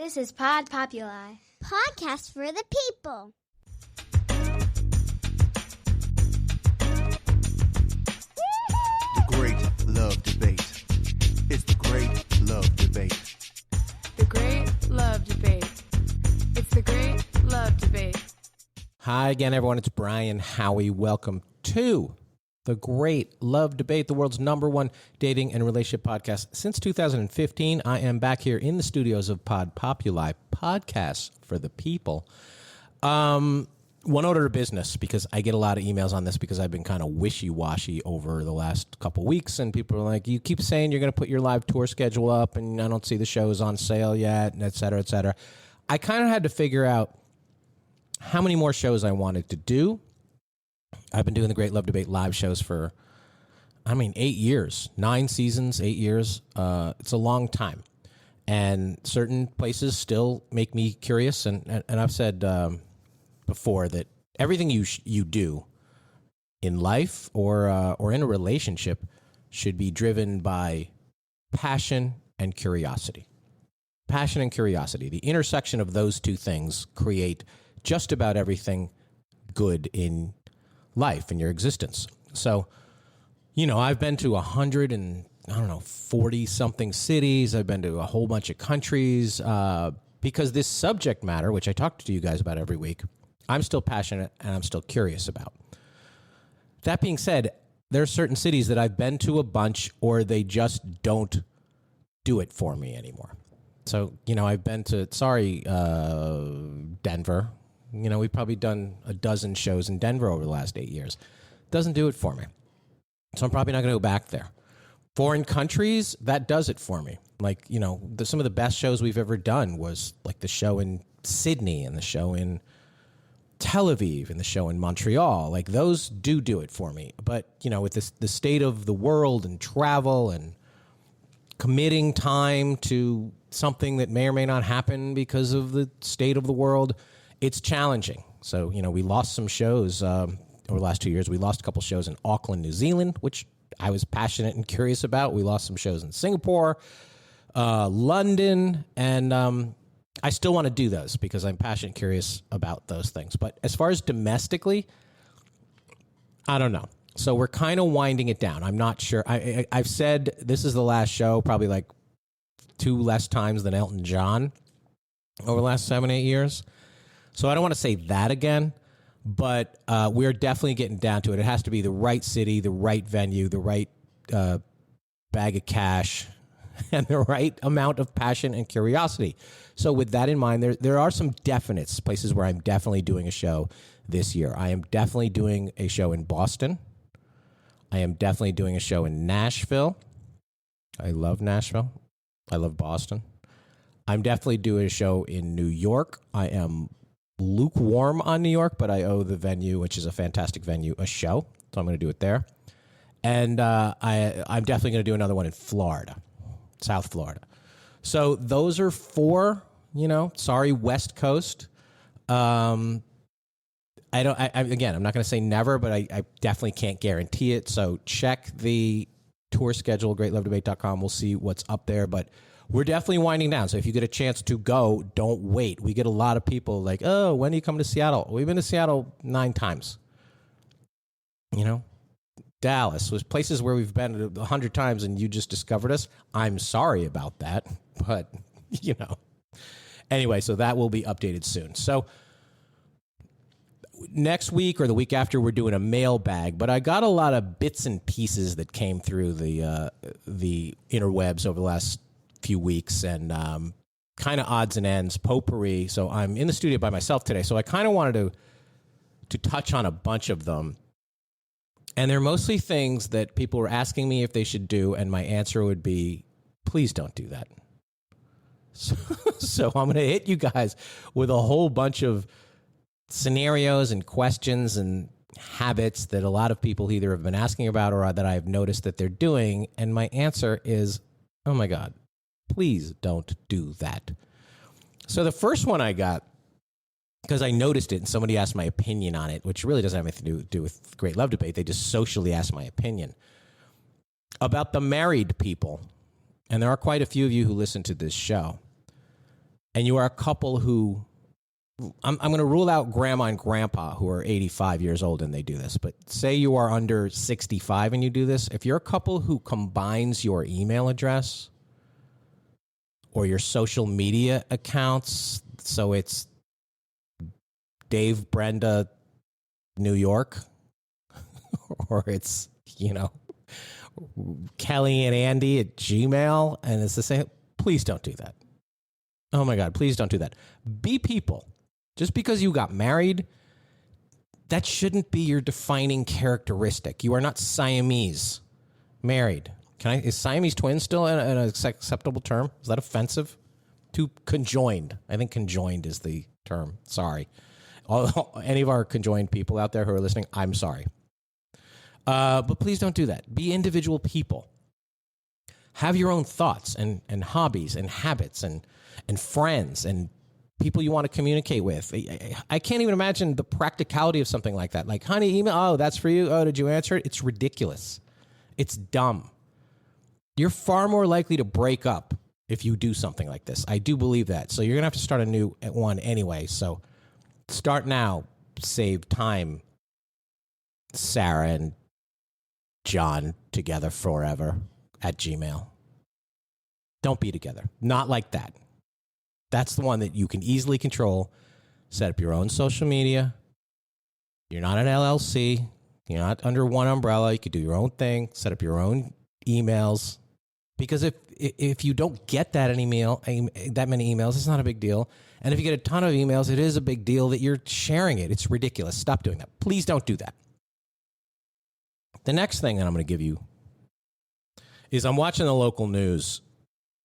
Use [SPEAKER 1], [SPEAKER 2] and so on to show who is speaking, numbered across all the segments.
[SPEAKER 1] This is Pod Populi.
[SPEAKER 2] Podcast for the people.
[SPEAKER 3] The Great Love Debate. It's the Great Love Debate.
[SPEAKER 4] The Great Love Debate. It's the Great Love Debate.
[SPEAKER 5] Hi again, everyone. It's Brian Howie. Welcome to the Great Love Debate, the world's number one dating and relationship podcast. Since 2015, I am back here in the studios of Pod Populi, podcasts for the people. One order of business, because I get a lot of emails on this because I've been kind of wishy-washy over the last couple weeks, and people are like, you keep saying you're going to put your live tour schedule up, and I don't see the shows on sale yet, and et cetera, et cetera. I kind of had to figure out how many more shows I wanted to do. I've been doing the Great Love Debate live shows for, 8 years, 9 seasons, 8 years. It's a long time. And certain places still make me curious. And I've said before that everything you do in life or in a relationship should be driven by passion and curiosity. Passion and curiosity. The intersection of those two things create just about everything good in life, in your existence. So, I've been to 40-something cities. I've been to a whole bunch of countries because this subject matter, which I talk to you guys about every week, I'm still passionate and I'm still curious about. That being said, there are certain cities that I've been to a bunch or they just don't do it for me anymore. So, I've been to, Denver. We've probably done a dozen shows in Denver over the last 8 years. Doesn't do it for me. So I'm probably not going to go back there. Foreign countries, that does it for me. Like, some of the best shows we've ever done was like the show in Sydney and the show in Tel Aviv and the show in Montreal. Like those do it for me. But, with the state of the world and travel and committing time to something that may or may not happen because of the state of the world, it's challenging. So, we lost some shows over the last 2 years. We lost a couple shows in Auckland, New Zealand, which I was passionate and curious about. We lost some shows in Singapore, London, and I still want to do those because I'm passionate and curious about those things. But as far as domestically, I don't know. So we're kind of winding it down. I'm not sure. I've said this is the last show, probably like 2 less times than Elton John over the last 7-8 years. So I don't want to say that again, but we're definitely getting down to it. It has to be the right city, the right venue, the right bag of cash, and the right amount of passion and curiosity. So with that in mind, there are some definite places where I'm definitely doing a show this year. I am definitely doing a show in Boston. I am definitely doing a show in Nashville. I love Nashville. I love Boston. I'm definitely doing a show in New York. I am lukewarm on New York, but I owe the venue, which is a fantastic venue, a show. So I'm going to do it there. And I'm definitely going to do another one in Florida, South Florida. So those are 4, West Coast. I'm not going to say never, but I definitely can't guarantee it. So check the tour schedule, greatlovedebate.com. We'll see what's up there, but we're definitely winding down. So if you get a chance to go, don't wait. We get a lot of people like, oh, when do you come to Seattle? We've been to Seattle 9 times. Dallas was places where we've been 100 times and you just discovered us. I'm sorry about that, but Anyway, so that will be updated soon. So next week or the week after, we're doing a mailbag, but I got a lot of bits and pieces that came through the interwebs over the last few weeks and kind of odds and ends, potpourri. So I'm in the studio by myself today. So I kind of wanted to touch on a bunch of them. And they're mostly things that people were asking me if they should do. And my answer would be, please don't do that. So I'm going to hit you guys with a whole bunch of scenarios and questions and habits that a lot of people either have been asking about or that I've noticed that they're doing. And my answer is, oh my God, please don't do that. So the first one I got, because I noticed it and somebody asked my opinion on it, which really doesn't have anything to do with Great Love Debate. They just socially asked my opinion about the married people. And there are quite a few of you who listen to this show. and you are a couple who, I'm going to rule out grandma and grandpa who are 85 years old and they do this, but say you are under 65 and you do this. If you're a couple who combines your email address or your social media accounts, so it's Dave, Brenda, New York, or it's, Kelly and Andy at Gmail, and it's the same. Please don't do that. Oh my God, please don't do that. Be people. Just because you got married, that shouldn't be your defining characteristic. You are not Siamese married. Is Siamese twins still an acceptable term? Is that offensive? Too conjoined. I think conjoined is the term. Sorry. Any of our conjoined people out there who are listening, I'm sorry. But please don't do that. Be individual people. Have your own thoughts and hobbies and habits and friends and people you want to communicate with. I can't even imagine the practicality of something like that. Like, honey, email, oh, that's for you. Oh, did you answer it? It's ridiculous. It's dumb. You're far more likely to break up if you do something like this. I do believe that. So you're going to have to start a new one anyway. So start now. Save time. Sarah and John together forever at Gmail. Don't be together. Not like that. That's the one that you can easily control. Set up your own social media. You're not an LLC. You're not under one umbrella. You can do your own thing. Set up your own emails. Because if you don't get that many emails, it's not a big deal. And if you get a ton of emails, it is a big deal that you're sharing it. It's ridiculous. Stop doing that. Please don't do that. The next thing that I'm going to give you is I'm watching the local news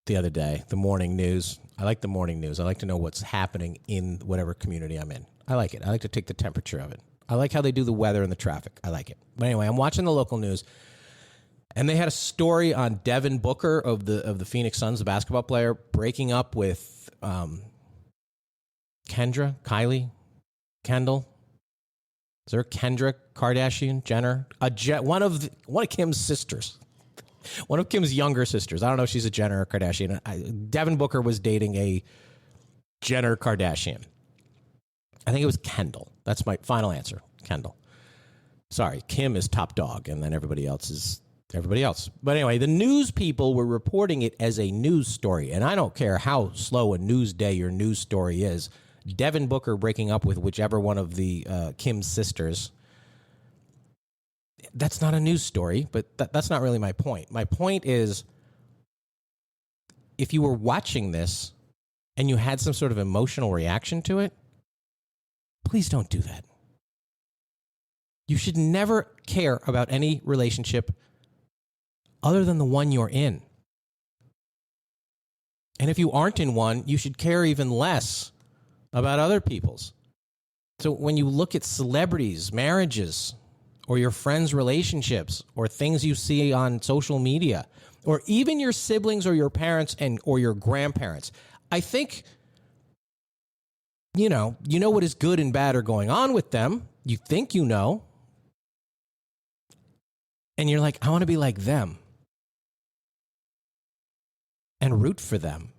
[SPEAKER 5] the other day, the morning news. I like the morning news. I like to know what's happening in whatever community I'm in. I like it. I like to take the temperature of it. I like how they do the weather and the traffic. I like it. But anyway, I'm watching the local news, and they had a story on Devin Booker of the Phoenix Suns, the basketball player, breaking up with Kendall. Is there a Kendra Kardashian Jenner? One of Kim's sisters. One of Kim's younger sisters. I don't know if she's a Jenner or Kardashian. Devin Booker was dating a Jenner Kardashian. I think it was Kendall. That's my final answer. Kendall. Sorry, Kim is top dog, and then everybody else is everybody else. But anyway, the news people were reporting it as a news story, and I don't care how slow a news day your news story is. Devin Booker breaking up with whichever one of the Kim's sisters. That's not a news story, but that's not really my point. My point is, if you were watching this and you had some sort of emotional reaction to it, please don't do that. You should never care about any relationship other than the one you're in. And if you aren't in one, you should care even less about other people's. So when you look at celebrities, marriages, or your friends' relationships, or things you see on social media, or even your siblings or your parents or your grandparents, I think, you know what is good and bad are going on with them. You think you know. And you're like, I want to be like them. And root for them.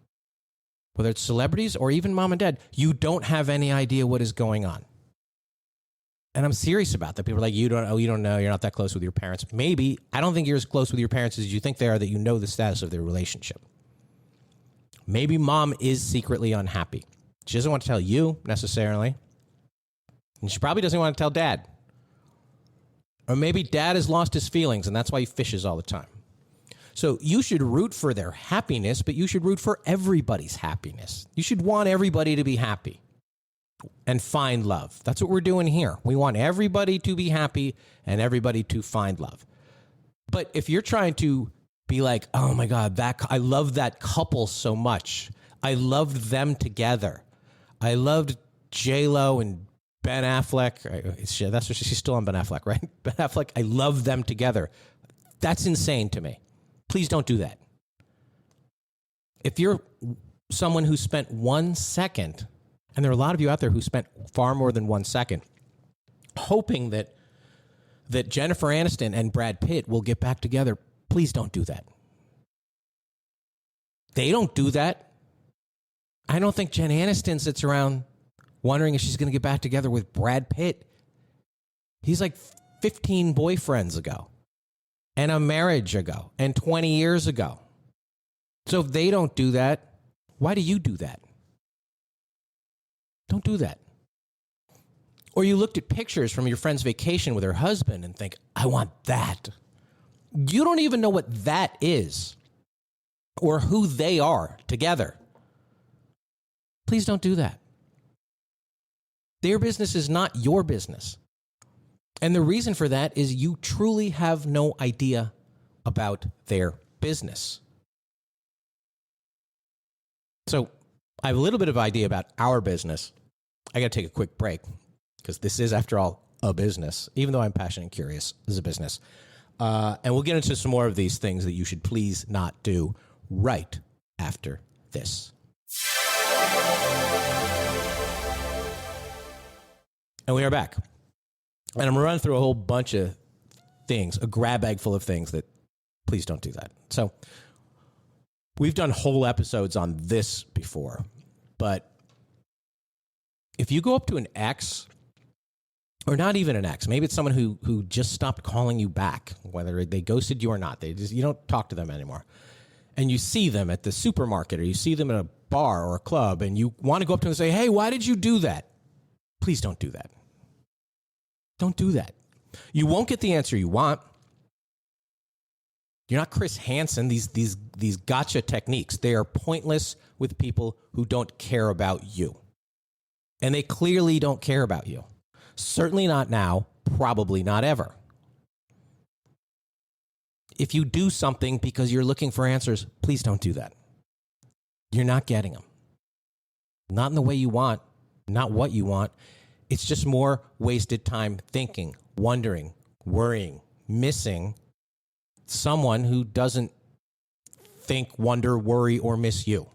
[SPEAKER 5] Whether it's celebrities or even mom and dad, you don't have any idea what is going on. And I'm serious about that. People are like, you don't know, you're not that close with your parents. Maybe. I don't think you're as close with your parents as you think they are, that you know the status of their relationship. Maybe mom is secretly unhappy. She doesn't want to tell you necessarily. And she probably doesn't want to tell dad. Or maybe dad has lost his feelings and that's why he fishes all the time. So you should root for their happiness, but you should root for everybody's happiness. You should want everybody to be happy and find love. That's what we're doing here. We want everybody to be happy and everybody to find love. But if you're trying to be like, oh my God, I love that couple so much. I loved them together. I loved J-Lo and Ben Affleck. That's what she's still on Ben Affleck, right? Ben Affleck, I love them together. That's insane to me. Please don't do that. If you're someone who spent 1 second, and there are a lot of you out there who spent far more than 1 second, hoping that Jennifer Aniston and Brad Pitt will get back together, please don't do that. They don't do that. I don't think Jen Aniston sits around wondering if she's going to get back together with Brad Pitt. He's like 15 boyfriends ago and a marriage ago and 20 years ago. So if they don't do that, why do you do that? Don't do that. Or you looked at pictures from your friend's vacation with her husband and think, I want that. You don't even know what that is or who they are together. Please don't do that. Their business is not your business. And the reason for that is you truly have no idea about their business. So I have a little bit of idea about our business. I got to take a quick break because this is, after all, a business, even though I'm passionate and curious, this is a business. And we'll get into some more of these things that you should please not do right after this. And we are back. And I'm going to run through a whole bunch of things, a grab bag full of things that please don't do that. So we've done whole episodes on this before, but if you go up to an ex, or not even an ex, maybe it's someone who just stopped calling you back, whether they ghosted you or not, you don't talk to them anymore, and you see them at the supermarket or you see them at a bar or a club, and you want to go up to them and say, hey, why did you do that? Please don't do that. Don't do that. You won't get the answer you want. You're not Chris Hansen. These gotcha techniques, they are pointless with people who don't care about you. And they clearly don't care about you. Certainly not now, probably not ever. If you do something because you're looking for answers, please don't do that. You're not getting them. Not in the way you want, not what you want. It's just more wasted time thinking, wondering, worrying, missing someone who doesn't think, wonder, worry, or miss you.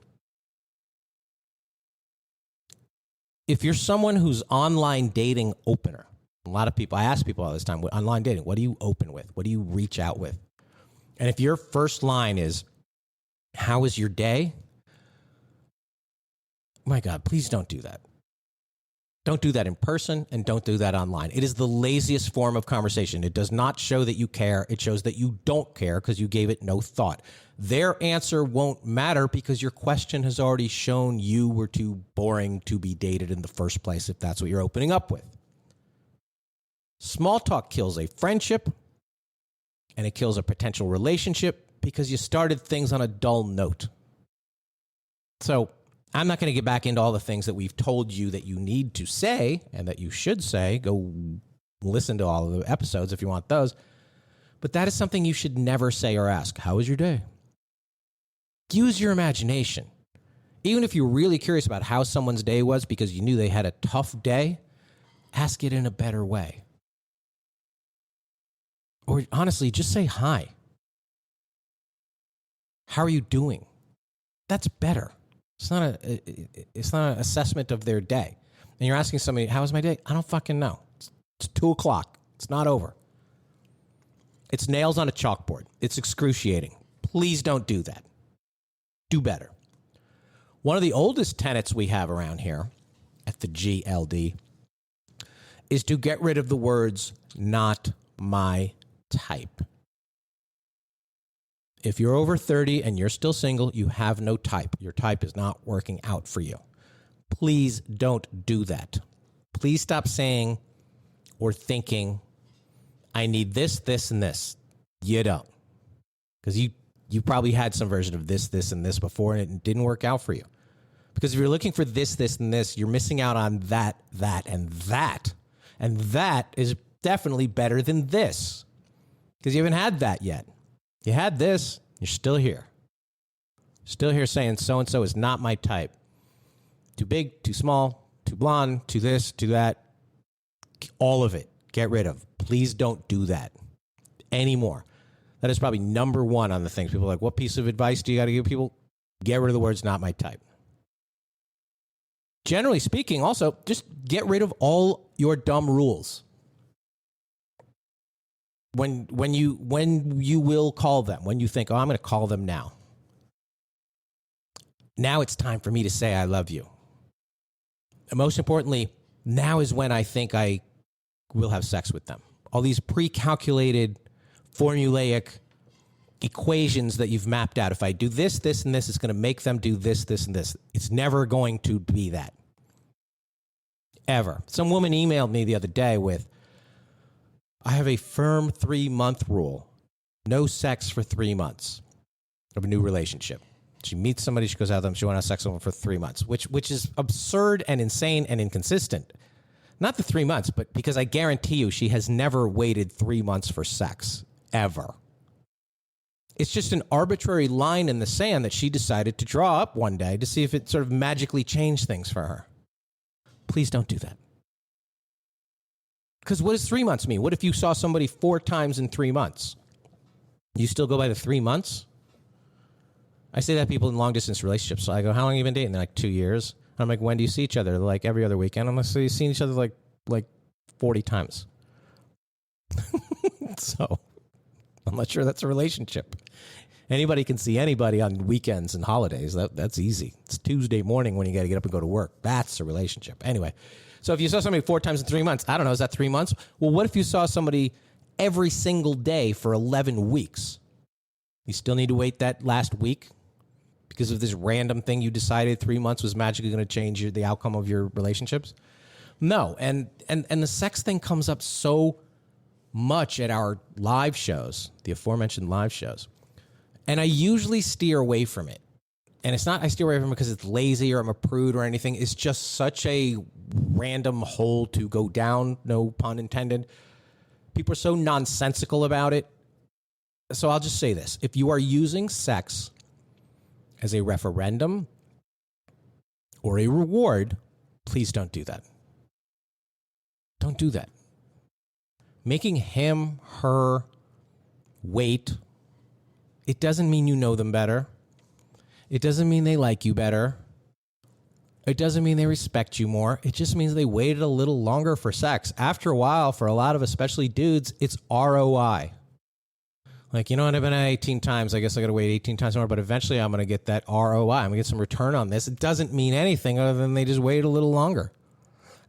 [SPEAKER 5] If you're someone who's online dating opener, a lot of people, I ask people all this time, online dating, what do you open with? What do you reach out with? And if your first line is, how was your day? My God, please don't do that. Don't do that in person and don't do that online. It is the laziest form of conversation. It does not show that you care. It shows that you don't care because you gave it no thought. Their answer won't matter because your question has already shown you were too boring to be dated in the first place if that's what you're opening up with. Small talk kills a friendship and it kills a potential relationship because you started things on a dull note. So I'm not going to get back into all the things that we've told you that you need to say and that you should say. Go listen to all of the episodes if you want those. But that is something you should never say or ask. How was your day? Use your imagination. Even if you're really curious about how someone's day was because you knew they had a tough day, ask it in a better way. Or honestly, just say hi. How are you doing? That's better. It's not an assessment of their day. And you're asking somebody, how was my day? I don't fucking know. It's 2:00. It's not over. It's nails on a chalkboard. It's excruciating. Please don't do that. Do better. One of the oldest tenets we have around here at the GLD is to get rid of the words, not my type. If you're over 30 and you're still single, you have no type. Your type is not working out for you. Please don't do that. Please stop saying or thinking, I need this, this, and this. You don't. Because you probably had some version of this, this, and this before, and it didn't work out for you. Because if you're looking for this, this, and this, you're missing out on that, and that. And that is definitely better than this. Because you haven't had that yet. You had this, you're still here. Still here saying so-and-so is not my type. Too big, too small, too blonde, too this, too that. All of it. Get rid of. Please don't do that anymore. That is probably number one on the things. People are like, what piece of advice do you got to give people? Get rid of the words, not my type. Generally speaking, also, just get rid of all your dumb rules. When you will call them, when you think, oh, I'm going to call them now. Now it's time for me to say I love you. And most importantly, now is when I think I will have sex with them. All these pre-calculated, formulaic equations that you've mapped out. If I do this, this, and this, it's going to make them do this, this, and this. It's never going to be that. Ever. Some woman emailed me the other day with, I have a firm 3-month rule. No sex for 3 months of a new relationship. She meets somebody, she goes out with them, she wants to have sex with them for 3 months, which is absurd and insane and inconsistent. Not the 3 months, but because I guarantee you she has never waited 3 months for sex, ever. It's just an arbitrary line in the sand that she decided to draw up one day to see if it sort of magically changed things for her. Please don't do that. Because what does 3 months mean? What if you saw somebody 4 times in 3 months? You still go by the 3 months? I say that to people in long-distance relationships. So I go, how long have you been dating? They're like, 2 years. And I'm like, when do you see each other? They're like, every other weekend. I'm like, so you've seen each other like 40 times. So I'm not sure that's a relationship. Anybody can see anybody on weekends and holidays. That's easy. It's Tuesday morning when you got to get up and go to work. That's a relationship. Anyway, so if you saw somebody 4 times in 3 months, I don't know, is that 3 months? Well, what if you saw somebody every single day for 11 weeks? You still need to wait that last week because of this random thing you decided 3 months was magically going to change the outcome of your relationships? No. And the sex thing comes up so much at our live shows, the aforementioned live shows. And I usually steer away from it. And it's not I steer away from it because it's lazy or I'm a prude or anything. It's just such a random hole to go down, no pun intended. People are so nonsensical about it. So I'll just say this. If you are using sex as a referendum or a reward, please don't do that. Don't do that. Making him, her, wait, it doesn't mean you know them better. It doesn't mean they like you better. It doesn't mean they respect you more. It just means they waited a little longer for sex. After a while, for a lot of especially dudes, it's ROI. Like, you know what, I've been at 18 times. I guess I got to wait 18 times more, but eventually I'm going to get that ROI. I'm going to get some return on this. It doesn't mean anything other than they just waited a little longer.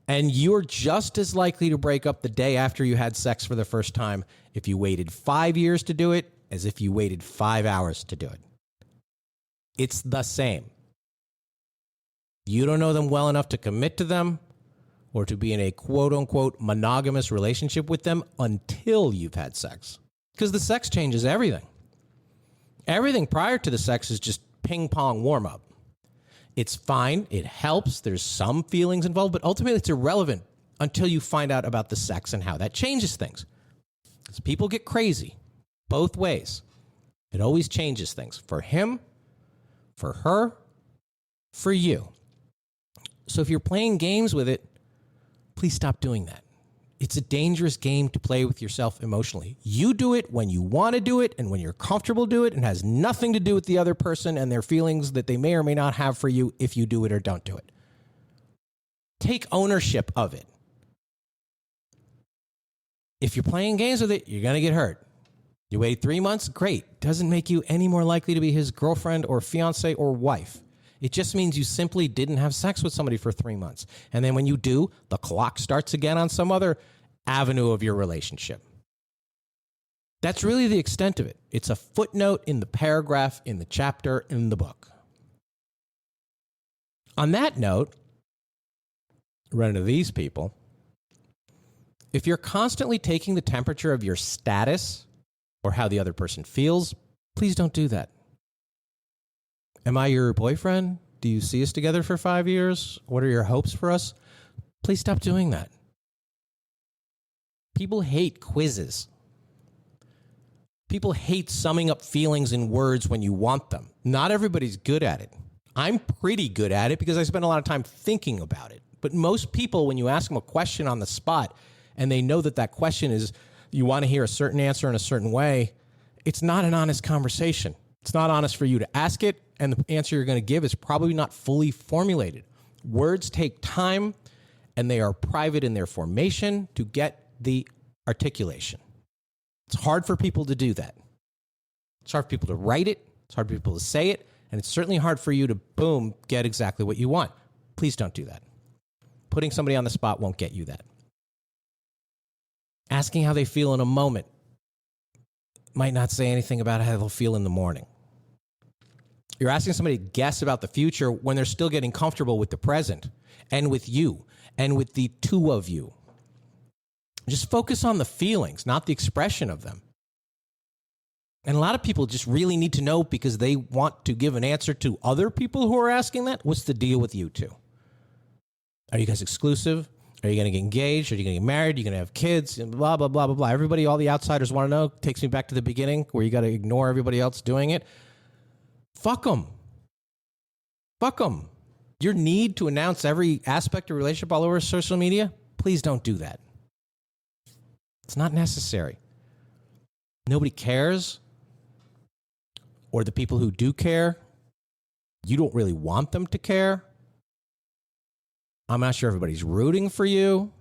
[SPEAKER 5] And you're just as likely to break up the day after you had sex for the first time if you waited 5 years to do it as if you waited 5 hours to do it. It's the same. You don't know them well enough to commit to them or to be in a quote-unquote monogamous relationship with them until you've had sex. Because the sex changes everything. Everything prior to the sex is just ping-pong warm-up. It's fine. It helps. There's some feelings involved, but ultimately it's irrelevant until you find out about the sex and how that changes things. Because people get crazy both ways. It always changes things for him, for her, for you. So if you're playing games with it, please stop doing that. It's a dangerous game to play with yourself emotionally. You do it when you want to do it and when you're comfortable to do it and has nothing to do with the other person and their feelings that they may or may not have for you if you do it or don't do it. Take ownership of it. If you're playing games with it, you're going to get hurt. You wait 3 months, great. Doesn't make you any more likely to be his girlfriend or fiance or wife. It just means you simply didn't have sex with somebody for 3 months. And then when you do, the clock starts again on some other avenue of your relationship. That's really the extent of it. It's a footnote in the paragraph, in the chapter, in the book. On that note, run into these people. If you're constantly taking the temperature of your status or how the other person feels, please don't do that. Am I your boyfriend? Do you see us together for 5 years? What are your hopes for us? Please stop doing that. People hate quizzes. People hate summing up feelings in words when you want them. Not everybody's good at it. I'm pretty good at it because I spend a lot of time thinking about it. But most people, when you ask them a question on the spot and they know that that question is, you want to hear a certain answer in a certain way, it's not an honest conversation. It's not honest for you to ask it, and the answer you're going to give is probably not fully formulated. Words take time, and they are private in their formation to get the articulation. It's hard for people to do that. It's hard for people to write it. It's hard for people to say it. And it's certainly hard for you to, boom, get exactly what you want. Please don't do that. Putting somebody on the spot won't get you that. Asking how they feel in a moment might not say anything about how they'll feel in the morning. You're asking somebody to guess about the future when they're still getting comfortable with the present and with you and with the two of you. Just focus on the feelings, not the expression of them. And a lot of people just really need to know because they want to give an answer to other people who are asking that. What's the deal with you two? Are you guys exclusive? Are you going to get engaged? Are you going to get married? Are you going to have kids? And blah, blah, blah, blah, blah. Everybody, all the outsiders want to know. Takes me back to the beginning where you got to ignore everybody else doing it. Fuck them. Fuck them. Your need to announce every aspect of a relationship all over social media, please don't do that. It's not necessary. Nobody cares. Or the people who do care, you don't really want them to care. I'm not sure everybody's rooting for you.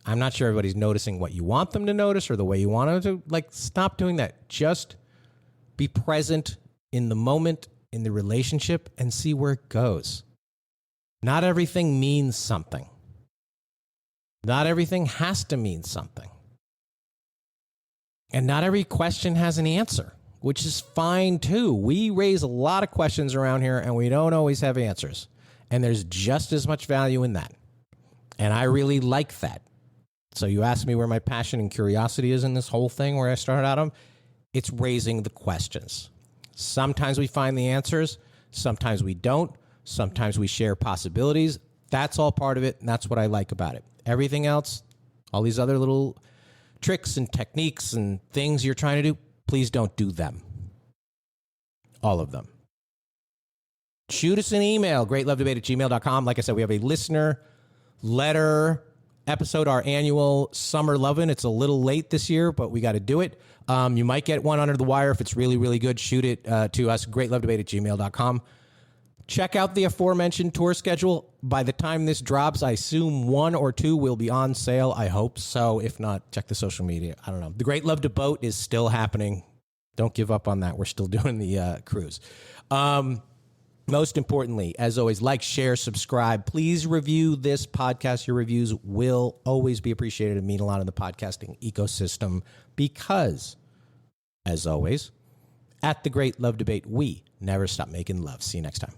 [SPEAKER 5] I'm not sure everybody's noticing what you want them to notice or the way you want them to. Like, stop doing that. Just be present in the moment, in the relationship, and see where it goes. Not everything means something. Not everything has to mean something. And not every question has an answer, which is fine too. We raise a lot of questions around here and we don't always have answers. And there's just as much value in that. And I really like that. So you ask me where my passion and curiosity is in this whole thing where I started out on. It's raising the questions. Sometimes we find the answers. Sometimes we don't. Sometimes we share possibilities. That's all part of it. And that's what I like about it. Everything else, all these other little tricks and techniques and things you're trying to do, please don't do them. All of them. Shoot us an email, greatlovedebate@gmail.com. Like I said, we have a listener letter episode, our annual Summer Lovin'. It's a little late this year, but we got to do it. You might get one under the wire if it's really, really good. Shoot it to us, greatlovedebate@gmail.com. Check out the aforementioned tour schedule. By the time this drops, I assume 1 or 2 will be on sale. I hope so. If not, check the social media. I don't know. The Great Love to Boat is still happening. Don't give up on that. We're still doing the cruise. Most importantly, as always, like, share, subscribe. Please review this podcast. Your reviews will always be appreciated and mean a lot in the podcasting ecosystem because, as always, at the Great Love Debate, we never stop making love. See you next time.